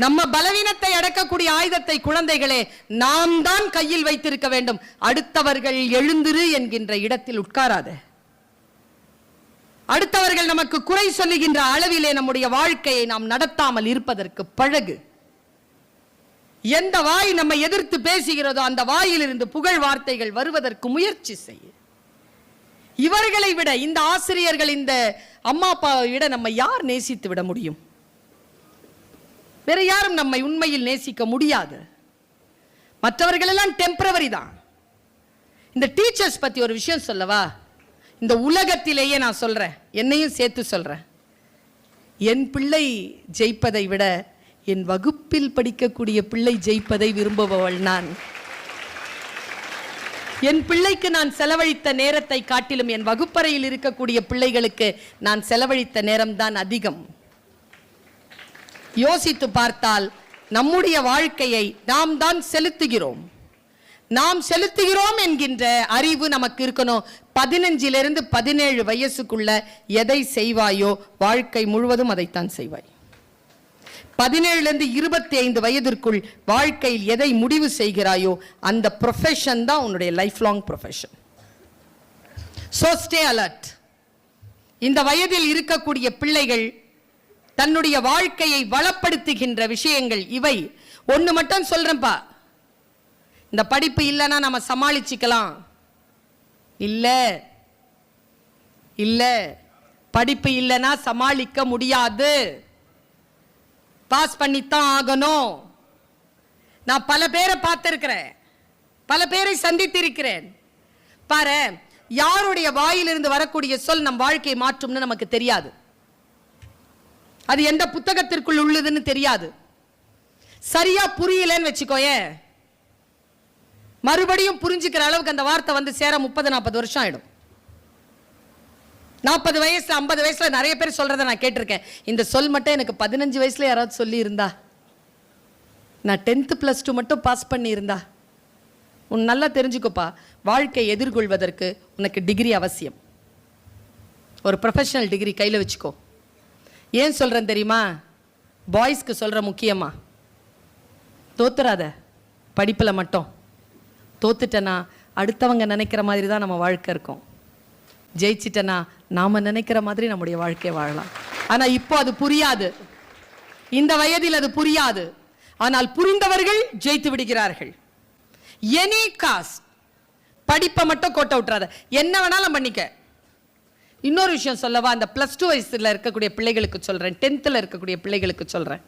நம்ம பலவீனத்தை அடக்கக்கூடிய ஆயுதத்தை குழந்தைகளே நாம் தான் கையில் வைத்திருக்க வேண்டும். அடுத்தவர்கள் எழுந்திரு என்கின்ற இடத்தில் உட்காராத. அடுத்தவர்கள் நமக்கு குறை சொல்லுகின்ற அளவிலே நம்முடைய வாழ்க்கையை நாம் நடத்தாமல் இருப்பதற்கு பழகு. எந்த வாய் நம்மை எதிர்த்து பேசுகிறதோ அந்த வாயிலிருந்து புகழ் வார்த்தைகள் வருவதற்கு முயற்சி செய்ய. இவர்களை விட, இந்த ஆசிரியர்கள், இந்த அம்மா அப்பாவை விட நம்ம யார் நேசித்து விட முடியும்? வேற யாரும் நம்மை உண்மையில் நேசிக்க முடியாது. மற்றவர்கள் எல்லாம் டெம்பரவரி தான். இந்த டீச்சர்ஸ் பத்தி ஒரு விஷயம் சொல்லவா? இந்த உலகத்திலேயே நான் சொல்றேன், என்னையும் சேர்த்து சொல்றேன். என் பிள்ளை ஜெயிப்பதை விட என் வகுப்பில் படிக்கக்கூடிய பிள்ளை ஜெயிப்பதை விரும்புபவள் நான். என் பிள்ளைக்கு நான் செலவழித்த நேரத்தை காட்டிலும் என் வகுப்பறையில் இருக்கக்கூடிய பிள்ளைகளுக்கு நான் செலவழித்த நேரம் தான் அதிகம். யோசித்து பார்த்தால் நம்முடைய வாழ்க்கையை நாம் தான் செலுத்துகிறோம். நாம் செலுத்துகிறோம் என்கின்ற அறிவு நமக்கு இருக்கணும். 15 to 17 வயசுக்குள்ள எதை செய்வாயோ வாழ்க்கை முழுவதும் அதைத்தான் செய்வாய். 17 to 25 வயதிற்குள் வாழ்க்கையில் எதை முடிவு செய்கிறாயோ அந்த ப்ரொஃபஷன் தான் உன்னுடைய life long profession. So stay alert. இந்த வயதில் இருக்கக்கூடிய பிள்ளைகள் தன்னுடைய வாழ்க்கையை வளப்படுத்துகின்ற விஷயங்கள் இவை. ஒன்று மட்டும் சொல்றேன்ப்பா, இந்த படிப்பு இல்லைன்னா நம்ம சமாளிச்சுக்கலாம். இல்ல இல்ல, படிப்பு இல்லைன்னா சமாளிக்க முடியாது. பாஸ் பண்ணித்தான் ஆகணும். நான் பல பேரை பார்த்திருக்கிறேன், பல பேரை சந்தித்திருக்கிறேன். பாரு, யாருடைய வாயிலிருந்து வரக்கூடிய சொல் நம் வாழ்க்கையை மாற்றும்னு நமக்கு தெரியாது. அது எந்த புத்தகத்திற்குள் உள்ளதுன்னு தெரியாது. சரியா புரியலன்னு வச்சுக்கோயே, மறுபடியும் புரிஞ்சுக்கிற அளவுக்கு அந்த வார்த்தை வந்து சேர 30-40 வருஷம் ஆயிடும். 40 வயசுல 50 வயசுல நிறைய பேர் சொல்றதை நான் கேட்டிருக்கேன். இந்த சொல் மட்டும் எனக்கு 15 வயசுல யாராவது சொல்லி இருந்தா, நான் 10th +2 மட்டும் பாஸ் பண்ணி இருந்தா. உன் நல்லா தெரிஞ்சுக்கோப்பா, வாழ்க்கை எதிர்கொள்வதற்கு உனக்கு டிகிரி அவசியம். ஒரு ப்ரொஃபஷனல் டிகிரி கையில் வச்சுக்கோ. ஏன் சொல்றேன் தெரியுமா? பாய்ஸ்க்கு சொல்ற முக்கியமா, தோத்துறாத படிப்பில் மட்டும். தோத்துட்டனா அடுத்தவங்க நினைக்கிற மாதிரி தான் நம்ம வாழ்க்கை இருக்கும். ஜெயிச்சிட்டனா நாம நினைக்கிற மாதிரி நம்முடைய வாழ்க்கையை வாழலாம். ஆனா இப்போ அது புரியாது, இந்த வயதில் அது புரியாது. ஆனால் புரிந்தவர்கள் ஜெயித்து விடுகிறார்கள். எனி காஸ்ட், படிப்பை மட்டும் கோட்டை விட்டுறாத. என்ன வேணாலும் பண்ணிக்க. இன்னொரு விஷயம் சொல்லவா? அந்த +2 வயசுல இருக்கக்கூடிய பிள்ளைகளுக்கு சொல்றேன், 10th இருக்கக்கூடிய பிள்ளைகளுக்கு சொல்றேன்.